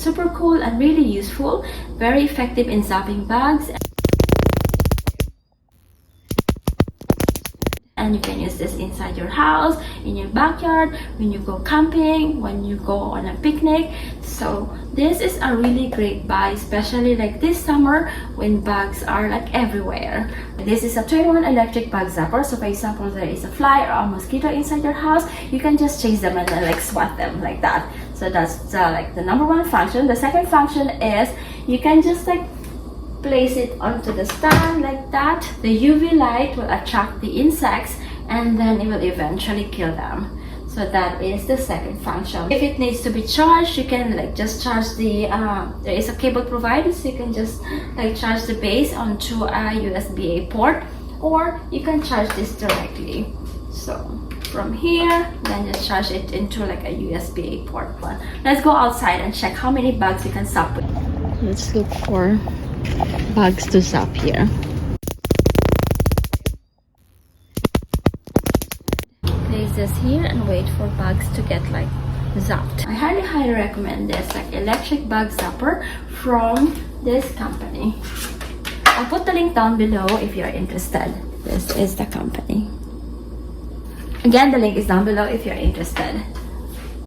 super cool and really useful, very effective in zapping bugs. And you can use this inside your house, in your backyard, when you go camping, when you go on a picnic. So this is a really great buy, especially like this summer when bugs are like everywhere. This is a 2-in-1 electric bug zapper. So for example, there is a fly or a mosquito inside your house, you can just chase them and then like swat them like that. So that's like the number one function. The second function is you can just like place it onto the stand like that. The UV light will attract the insects and then it will eventually kill them. So that is the second function. If it needs to be charged, you can like just charge the there is a cable provided, so you can just like charge the base onto a USB-A port, or you can charge this directly. So from here, then just charge it into like a USB-A port. Let's go outside and check how many bugs you can zap with. Let's look for bugs to zap here. Place this here and wait for bugs to get like zapped. I highly recommend this like electric bug zapper from this company. I'll put the link down below if you're interested. This is the company. Again, the link is down below if you're interested.